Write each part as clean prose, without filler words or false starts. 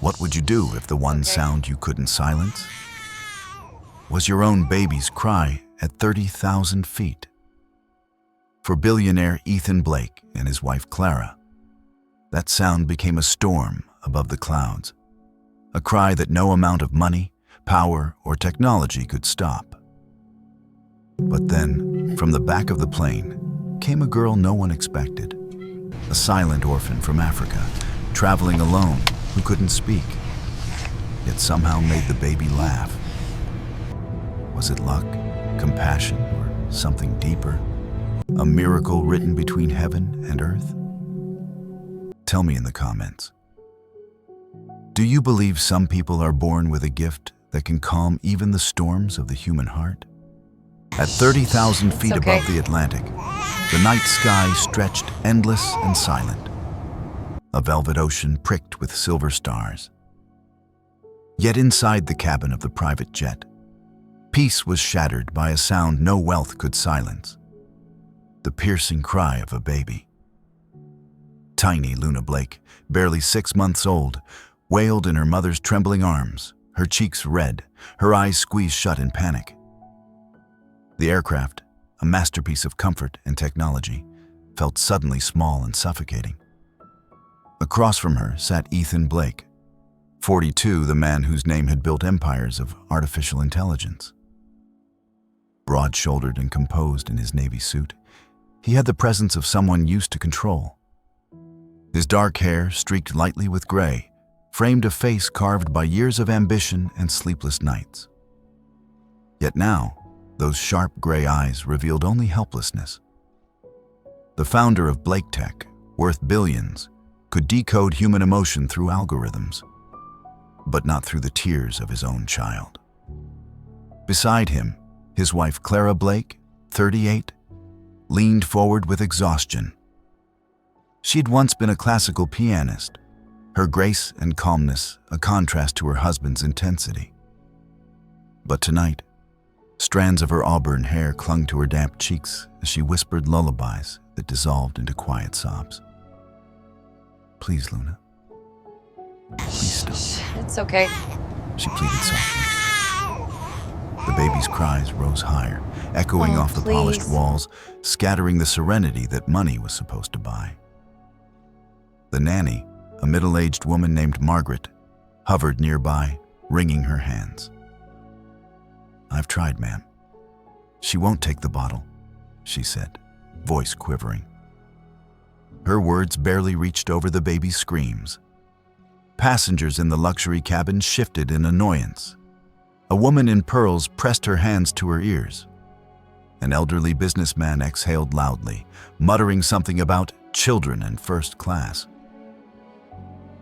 What would you do if the one sound you couldn't silence was your own baby's cry at 30,000 feet? For billionaire Ethan Blake and his wife Clara, that sound became a storm above the clouds, a cry that no amount of money, power, or technology could stop. But then, from the back of the plane, came a girl no one expected, a silent orphan from Africa, traveling alone, who couldn't speak, yet somehow made the baby laugh. Was it luck, compassion, or something deeper? A miracle written between heaven and earth? Tell me in the comments. Do you believe some people are born with a gift that can calm even the storms of the human heart? At 30,000 feet above the Atlantic, the night sky stretched endless and silent, a velvet ocean pricked with silver stars. Yet inside the cabin of the private jet, peace was shattered by a sound no wealth could silence: the piercing cry of a baby. Tiny Luna Blake, barely 6 months old, wailed in her mother's trembling arms, her cheeks red, her eyes squeezed shut in panic. The aircraft, a masterpiece of comfort and technology, felt suddenly small and suffocating. Across from her sat Ethan Blake, 42, the man whose name had built empires of artificial intelligence. Broad-shouldered and composed in his navy suit, he had the presence of someone used to control. His dark hair, streaked lightly with gray, framed a face carved by years of ambition and sleepless nights. Yet now, those sharp gray eyes revealed only helplessness. The founder of Blake Tech, worth billions, could decode human emotion through algorithms, but not through the tears of his own child. Beside him, his wife Clara Blake, 38, leaned forward with exhaustion. She'd once been a classical pianist, her grace and calmness a contrast to her husband's intensity. But tonight, strands of her auburn hair clung to her damp cheeks as she whispered lullabies that dissolved into quiet sobs. "Please, Luna. Please stop." It's okay. She pleaded softly. The baby's cries rose higher, echoing off the polished walls, scattering the serenity that money was supposed to buy. The nanny, a middle-aged woman named Margaret, hovered nearby, wringing her hands. "I've tried, ma'am. She won't take the bottle," she said, voice quivering. Her words barely reached over the baby's screams. Passengers in the luxury cabin shifted in annoyance. A woman in pearls pressed her hands to her ears. An elderly businessman exhaled loudly, muttering something about children and first class.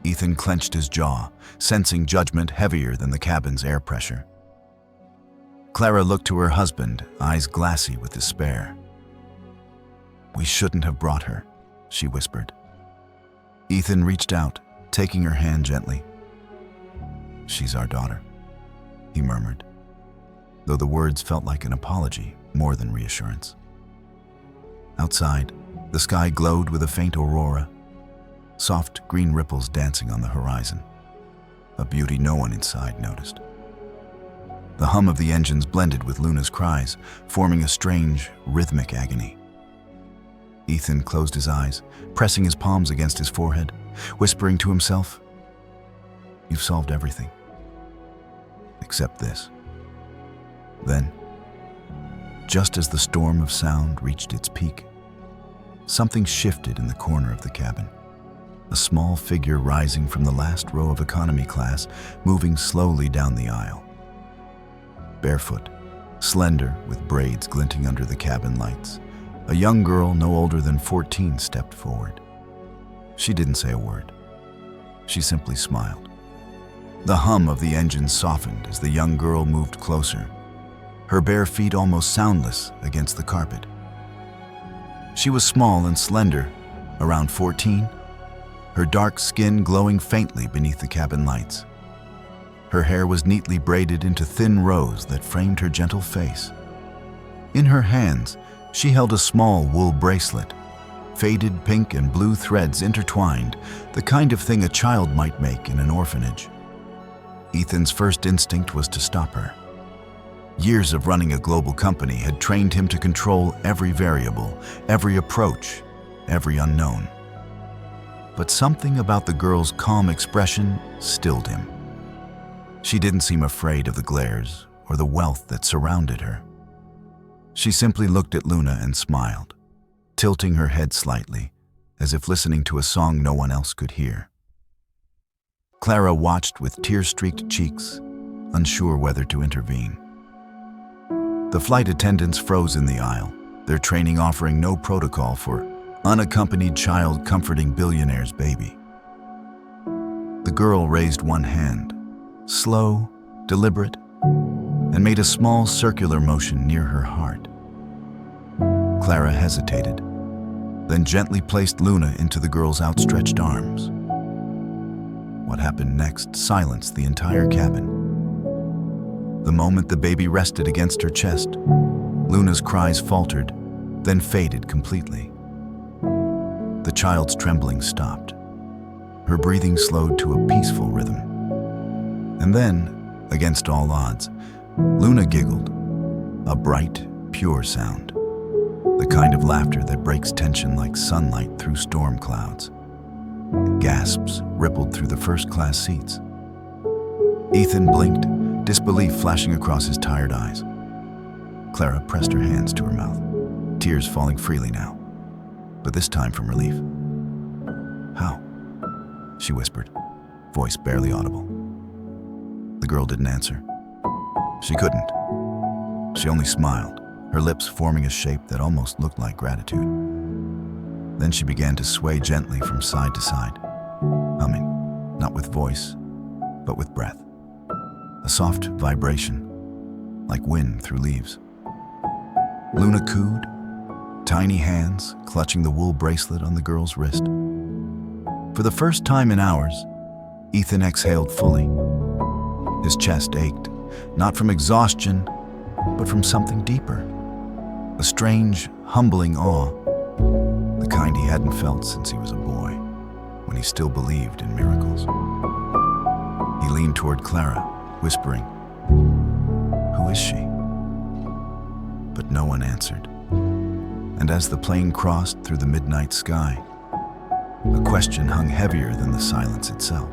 Ethan clenched his jaw, sensing judgment heavier than the cabin's air pressure. Clara looked to her husband, eyes glassy with despair. "We shouldn't have brought her," she whispered. Ethan reached out, taking her hand gently. "She's our daughter," he murmured, though the words felt like an apology more than reassurance. Outside, the sky glowed with a faint aurora, soft green ripples dancing on the horizon, a beauty no one inside noticed. The hum of the engines blended with Luna's cries, forming a strange, rhythmic agony. Ethan closed his eyes, pressing his palms against his forehead, whispering to himself, "You've solved everything. Except this." Then, just as the storm of sound reached its peak, something shifted in the corner of the cabin. A small figure rising from the last row of economy class, moving slowly down the aisle. Barefoot, slender, with braids glinting under the cabin lights, a young girl no older than 14 stepped forward. She didn't say a word. She simply smiled. The hum of the engine softened as the young girl moved closer, her bare feet almost soundless against the carpet. She was small and slender, around 14, her dark skin glowing faintly beneath the cabin lights. Her hair was neatly braided into thin rows that framed her gentle face. In her hands, she held a small wool bracelet, faded pink and blue threads intertwined, the kind of thing a child might make in an orphanage. Ethan's first instinct was to stop her. Years of running a global company had trained him to control every variable, every approach, every unknown. But something about the girl's calm expression stilled him. She didn't seem afraid of the glares or the wealth that surrounded her. She simply looked at Luna and smiled, tilting her head slightly, as if listening to a song no one else could hear. Clara watched with tear-streaked cheeks, unsure whether to intervene. The flight attendants froze in the aisle, their training offering no protocol for unaccompanied child comforting Billionaire's baby. The girl raised one hand, slow, deliberate, and made a small circular motion near her heart. Clara hesitated, then gently placed Luna into the girl's outstretched arms. What happened next silenced the entire cabin. The moment the baby rested against her chest, Luna's cries faltered, then faded completely. The child's trembling stopped. Her breathing slowed to a peaceful rhythm. And then, against all odds, Luna giggled, a bright, pure sound, the kind of laughter that breaks tension like sunlight through storm clouds. Gasps rippled through the first-class seats. Ethan blinked, disbelief flashing across his tired eyes. Clara pressed her hands to her mouth, tears falling freely now, but this time from relief. "How?" she whispered, voice barely audible. The girl didn't answer. She couldn't. She only smiled, her lips forming a shape that almost looked like gratitude. Then she began to sway gently from side to side, humming, not with voice, but with breath. A soft vibration, like wind through leaves. Luna cooed, tiny hands clutching the wool bracelet on the girl's wrist. For the first time in hours, Ethan exhaled fully. His chest ached, not from exhaustion, but from something deeper. A strange, humbling awe, the kind he hadn't felt since he was a boy, when he still believed in miracles. He leaned toward Clara, whispering, "Who is she?" But no one answered. And as the plane crossed through the midnight sky, a question hung heavier than the silence itself.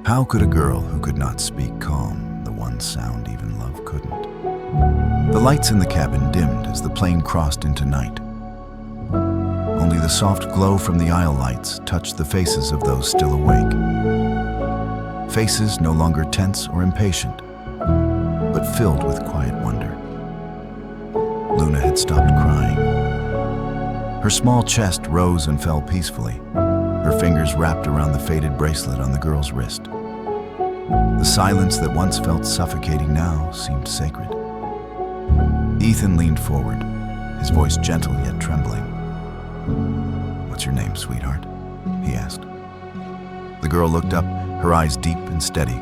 How could a girl who could not speak calm the one sound even love couldn't? The lights in the cabin dimmed as the plane crossed into night. Only the soft glow from the aisle lights touched the faces of those still awake. Faces no longer tense or impatient, but filled with quiet wonder. Luna had stopped crying. Her small chest rose and fell peacefully, her fingers wrapped around the faded bracelet on the girl's wrist. The silence that once felt suffocating now seemed sacred. Ethan leaned forward, his voice gentle yet trembling. "What's your name, sweetheart?" he asked. The girl looked up, her eyes deep and steady,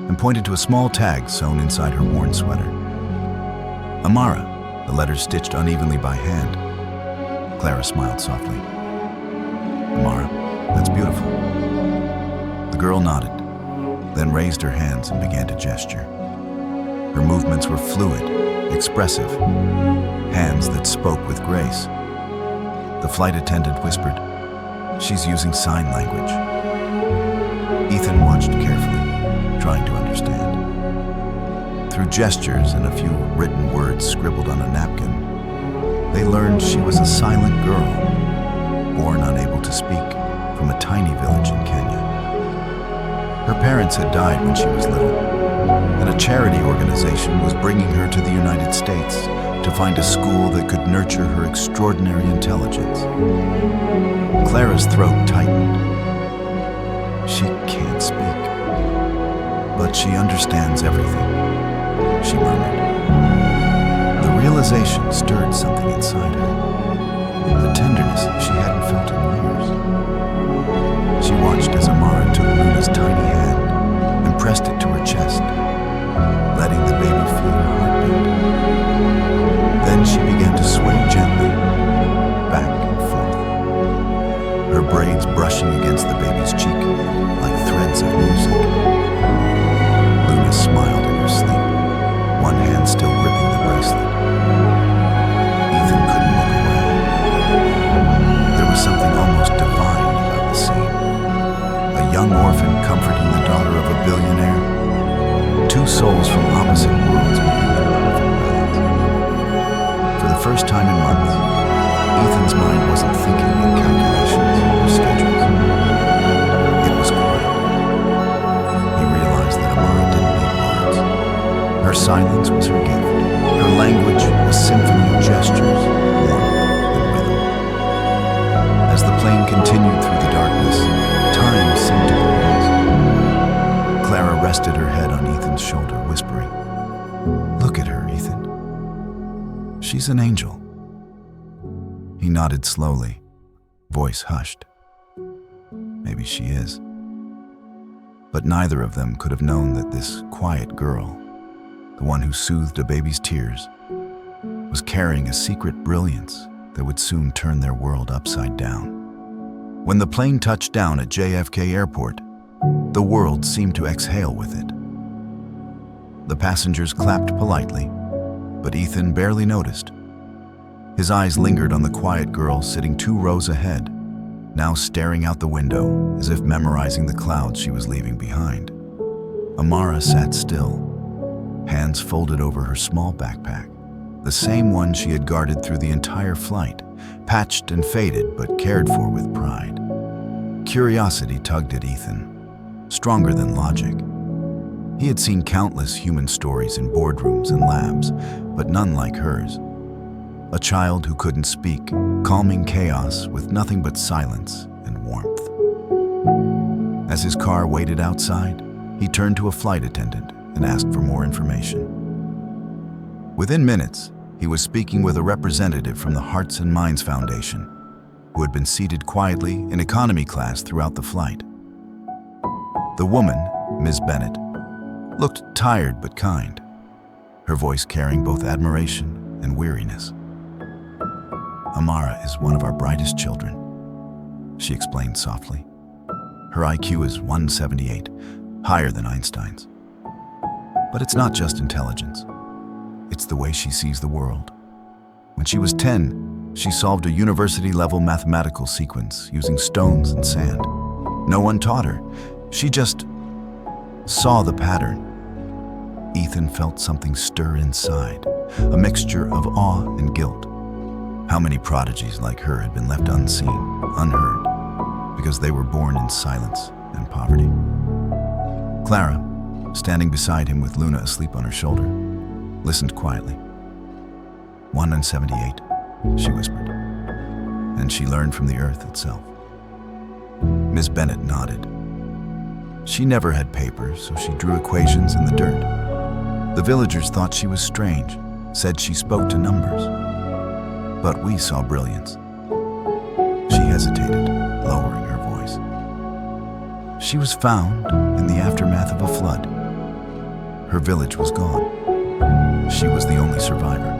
and pointed to a small tag sewn inside her worn sweater. "Amara," the letters stitched unevenly by hand. Clara smiled softly. "Amara, that's beautiful." The girl nodded, then raised her hands and began to gesture. Her movements were fluid, expressive, hands that spoke with grace. The flight attendant whispered, "She's using sign language." Ethan watched carefully, trying to understand. Through gestures and a few written words scribbled on a napkin, they learned she was a silent girl, born unable to speak, from a tiny village in Kenya. Her parents had died when she was little, and a charity organization was bringing her to the United States to find a school that could nurture her extraordinary intelligence. Clara's throat tightened. She can't speak, but she understands everything, she murmured. The realization stirred something inside her, a tenderness she hadn't felt in years. She watched as Amara took Luna's tiny hand and pressed it to her chest, letting the baby feel her heartbeat. Then she began to sway gently, back and forth. comforting the daughter of a billionaire. Two souls from opposite worlds meeting in perfect balance. For the first time in months, Ethan's mind wasn't thinking in calculations or schedules. It was quiet. He realized that Amara didn't need words. Her silence was her gift. Her language a symphony of gestures, warmth and rhythm. As the plane continued through the darkness, time seemed to pause. Clara rested her head on Ethan's shoulder, whispering, "Look at her, Ethan. She's an angel." He nodded slowly, voice hushed. Maybe she is. But neither of them could have known that this quiet girl, the one who soothed a baby's tears, was carrying a secret brilliance that would soon turn their world upside down. When the plane touched down at JFK Airport, the world seemed to exhale with it. The passengers clapped politely, but Ethan barely noticed. His eyes lingered on the quiet girl sitting 2 rows ahead, now staring out the window as if memorizing the clouds she was leaving behind. Amara sat still, hands folded over her small backpack, the same one she had guarded through the entire flight, patched and faded but cared for with pride. Curiosity tugged at Ethan, stronger than logic. He had seen countless human stories in boardrooms and labs, but none like hers. A child who couldn't speak, calming chaos with nothing but silence and warmth. As his car waited outside, he turned to a flight attendant and asked for more information. Within minutes, he was speaking with a representative from the Hearts and Minds Foundation, who had been seated quietly in economy class throughout the flight. The woman, Ms. Bennett, looked tired but kind, her voice carrying both admiration and weariness. "Amara is one of our brightest children," she explained softly. "Her IQ is 178, higher than Einstein's. But it's not just intelligence. It's the way she sees the world. When she was 10, she solved a university-level mathematical sequence using stones and sand. No one taught her. She just saw the pattern." Ethan felt something stir inside, a mixture of awe and guilt. How many prodigies like her had been left unseen, unheard, because they were born in silence and poverty? Clara, standing beside him with Luna asleep on her shoulder, listened quietly. 178, she whispered, and she learned from the earth itself. Ms. Bennett nodded. She never had papers, so she drew equations in the dirt. The villagers thought she was strange, said she spoke to numbers. But we saw brilliance. She hesitated, lowering her voice. She was found in the aftermath of a flood. Her village was gone. She was the only survivor.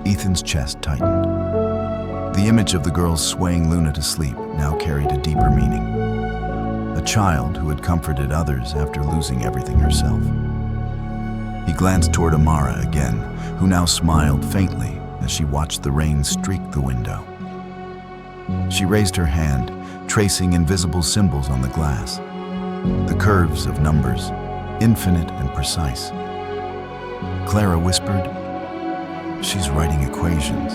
Ethan's chest tightened. The image of the girl swaying Luna to sleep now carried a deeper meaning. A child who had comforted others after losing everything herself. He glanced toward Amara again, who now smiled faintly as she watched the rain streak the window. She raised her hand, tracing invisible symbols on the glass. The curves of numbers, infinite and precise. Clara whispered, "She's writing equations."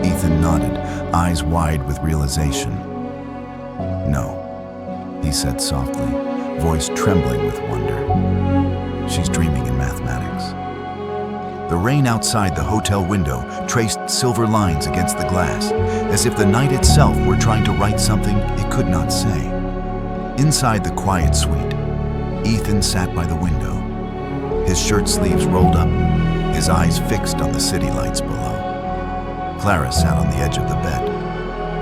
Ethan nodded, eyes wide with realization. "No," he said softly, voice trembling with wonder. "She's dreaming in mathematics." The rain outside the hotel window traced silver lines against the glass, as if the night itself were trying to write something it could not say. Inside the quiet suite, Ethan sat by the window, his shirt sleeves rolled up, his eyes fixed on the city lights below. Clara sat on the edge of the bed,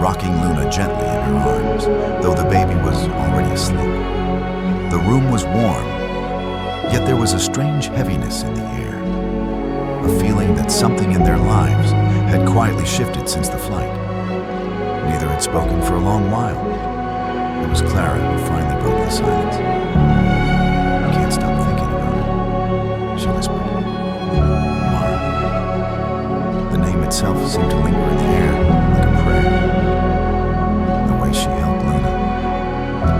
rocking Luna gently in her arms, though the baby was already asleep. The room was warm, yet there was a strange heaviness in the air. A feeling that something in their lives had quietly shifted since the flight. Neither had spoken for a long while. It was Clara who finally broke the silence. "I can't stop thinking about it," she whispered. "Amara." The name itself seemed to linger in the air like a prayer. The way she held Luna, the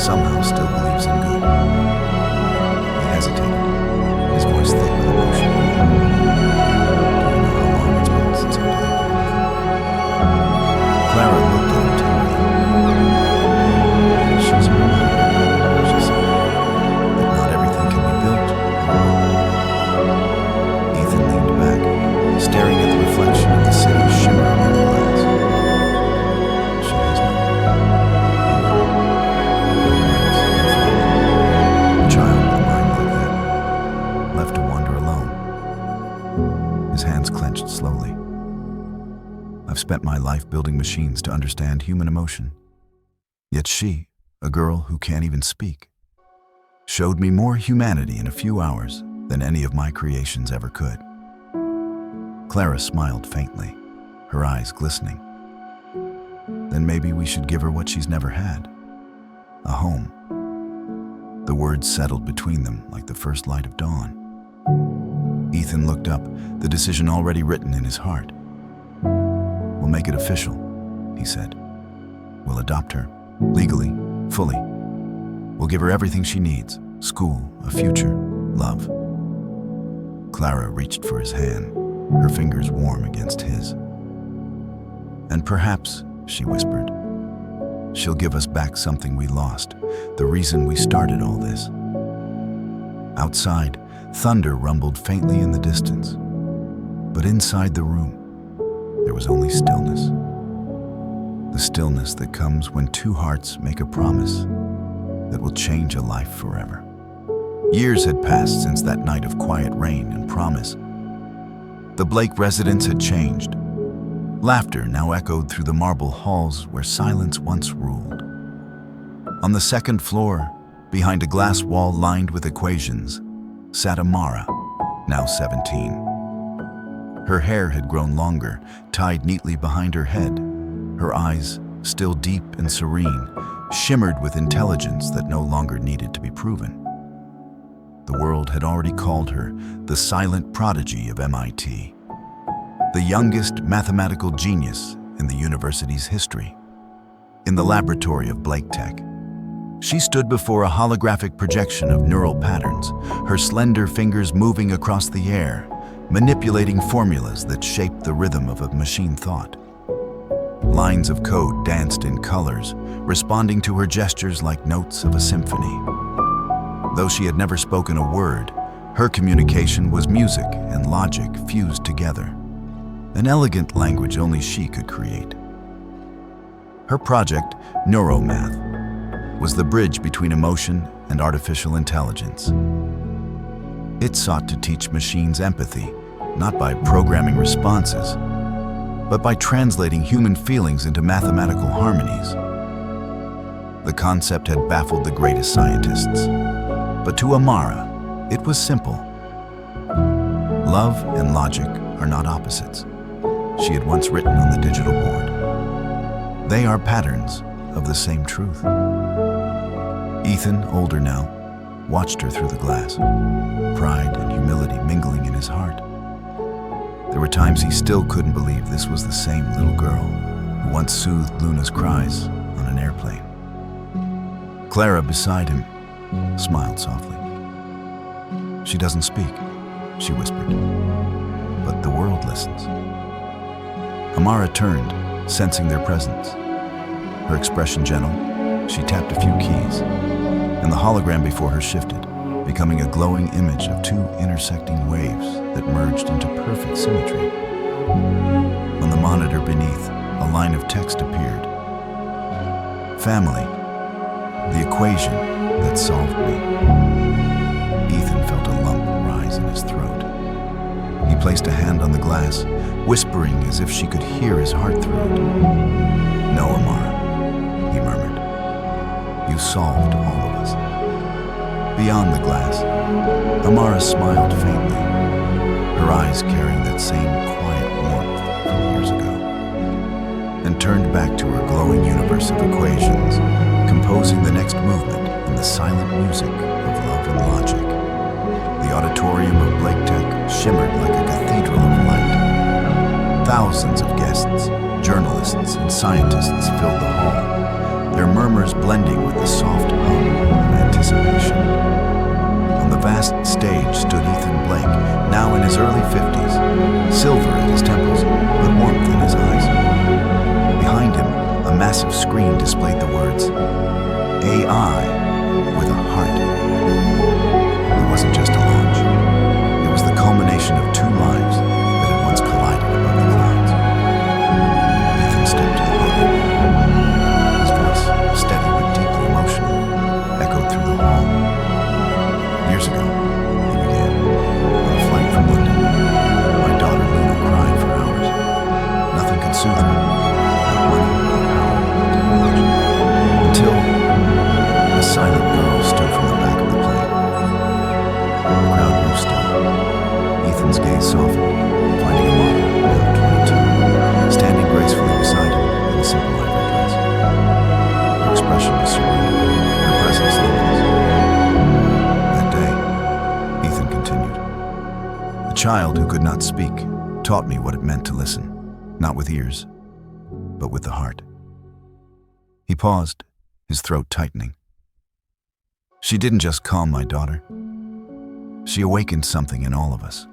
somehow still believes in good. He hesitated, his voice thick with emotion. Do you know how long it's been since I believed in anything? Clara looked at him tenderly. She's a reminder, she said, that not everything can be built or willed. Ethan leaned back, staring at the reflection of the city shimmering in the glass. She has no a child with a mind like that, left to wander alone. His hands clenched slowly. I've spent my life building machines to understand human emotion. Yet she, a girl who can't even speak, showed me more humanity in a few hours than any of my creations ever could. Clara smiled faintly, her eyes glistening. Then maybe we should give her what she's never had, a home. The words settled between them like the first light of dawn. Ethan looked up, the decision already written in his heart. We'll make it official, he said. We'll adopt her, legally, fully. We'll give her everything she needs, school, a future, love. Clara reached for his hand, her fingers warm against his. And perhaps, she whispered, she'll give us back something we lost, the reason we started all this. Outside, thunder rumbled faintly in the distance. But inside the room, there was only stillness. The stillness that comes when two hearts make a promise that will change a life forever. Years had passed since that night of quiet rain and promise. The Blake residence had changed. Laughter now echoed through the marble halls where silence once ruled. On the second floor, behind a glass wall lined with equations, sat Amara, now 17. Her hair had grown longer, tied neatly behind her head. Her eyes, still deep and serene, shimmered with intelligence that no longer needed to be proven. The world had already called her the silent prodigy of MIT, the youngest mathematical genius in the university's history. In the laboratory of Blake Tech, she stood before a holographic projection of neural patterns, her slender fingers moving across the air, manipulating formulas that shaped the rhythm of a machine thought. Lines of code danced in colors, responding to her gestures like notes of a symphony. Though she had never spoken a word, her communication was music and logic fused together, an elegant language only she could create. Her project, Neuromath, was the bridge between emotion and artificial intelligence. It sought to teach machines empathy, not by programming responses, but by translating human feelings into mathematical harmonies. The concept had baffled the greatest scientists, but to Amara, it was simple. Love and logic are not opposites, she had once written on the digital board. They are patterns of the same truth. Ethan, older now, watched her through the glass, pride and humility mingling in his heart. There were times he still couldn't believe this was the same little girl who once soothed Luna's cries on an airplane. Clara, beside him, smiled softly. She doesn't speak, she whispered, but the world listens. Amara turned, sensing their presence. Her expression gentle, she tapped a few keys, and the hologram before her shifted, becoming a glowing image of two intersecting waves that merged into perfect symmetry. On the monitor beneath, a line of text appeared. Family, the equation that solved me. Ethan felt a lump rise in his throat. He placed a hand on the glass, whispering as if she could hear his heart through it. No, Amara, he murmured. You solved all of us. Beyond the glass, Amara smiled faintly, her eyes carrying that same quiet warmth from years ago, and turned back to her glowing universe of equations, composing the next movement in the silent music of love and logic. The auditorium of Blake Tech shimmered like a cathedral of light. Thousands of guests, journalists, and scientists filled the hall, their their murmurs blending with the soft hum of anticipation. On the vast stage stood Ethan Blake, now in his early 50s, silver at his temples, but warmth in his eyes. Behind him, a massive screen displayed the words, AI with a heart. It wasn't just a launch. It was the culmination of two lives that had once collided above the clouds. Ethan stepped to the podium. His voice, steady but deeply emotional, echoed through the hall. Years ago, he began, on a flight from London. My daughter Luna cried for hours. Nothing could soothe her. Not money, no power, no technology. Until a silent girl stood from the back of the plane. The crowd grew still. Ethan's gaze softened, finding Amara, now 22, standing gracefully beside him in a simple ivory dress. Her expression was serene, her presence limitless. That day, Ethan continued. A child who could not speak taught me what it meant to listen, not with ears, but with the heart. He paused, his throat tightening. She didn't just calm my daughter. She awakened something in all of us.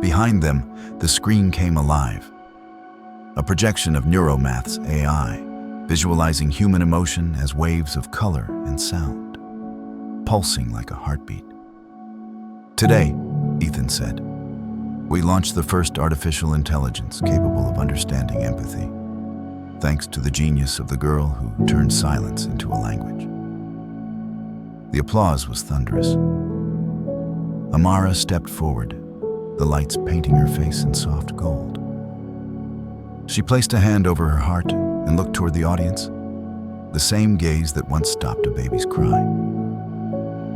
Behind them, the screen came alive. A projection of Neuromath's AI, visualizing human emotion as waves of color and sound, pulsing like a heartbeat. Today, Ethan said, we launched the first artificial intelligence capable of understanding empathy, thanks to the genius of the girl who turned silence into a language. The applause was thunderous. Amara stepped forward, the lights painting her face in soft gold. She placed a hand over her heart and looked toward the audience, the same gaze that once stopped a baby's cry.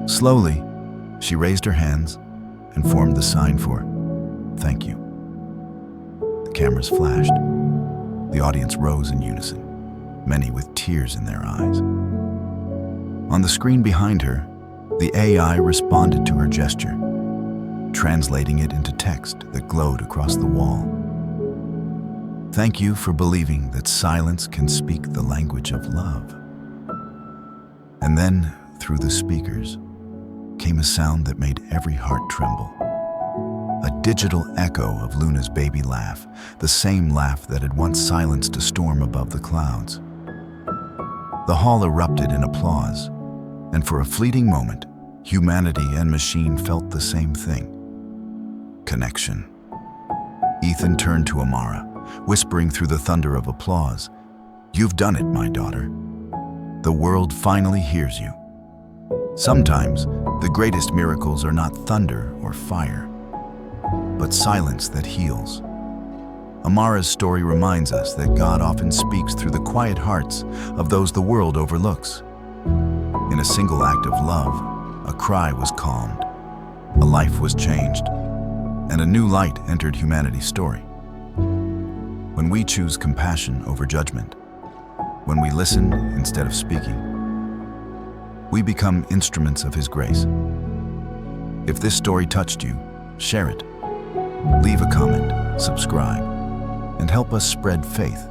Slowly, she raised her hands and formed the sign for thank you. The cameras flashed. The audience rose in unison, many with tears in their eyes. On the screen behind her, the AI responded to her gesture, translating it into text that glowed across the wall. Thank you for believing that silence can speak the language of love. And then, through the speakers, came a sound that made every heart tremble. A digital echo of Luna's baby laugh, the same laugh that had once silenced a storm above the clouds. The hall erupted in applause, and for a fleeting moment, humanity and machine felt the same thing. Connection. Ethan turned to Amara, whispering through the thunder of applause, "You've done it, my daughter. The world finally hears you." Sometimes, the greatest miracles are not thunder or fire, but silence that heals. Amara's story reminds us that God often speaks through the quiet hearts of those the world overlooks. In a single act of love, a cry was calmed, a life was changed, and a new light entered humanity's story. When we choose compassion over judgment, when we listen instead of speaking, we become instruments of His grace. If this story touched you, share it. Leave a comment, subscribe, and help us spread faith,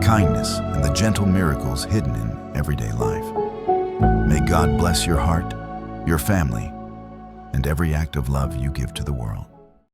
kindness, and the gentle miracles hidden in everyday life. May God bless your heart, your family, and every act of love you give to the world.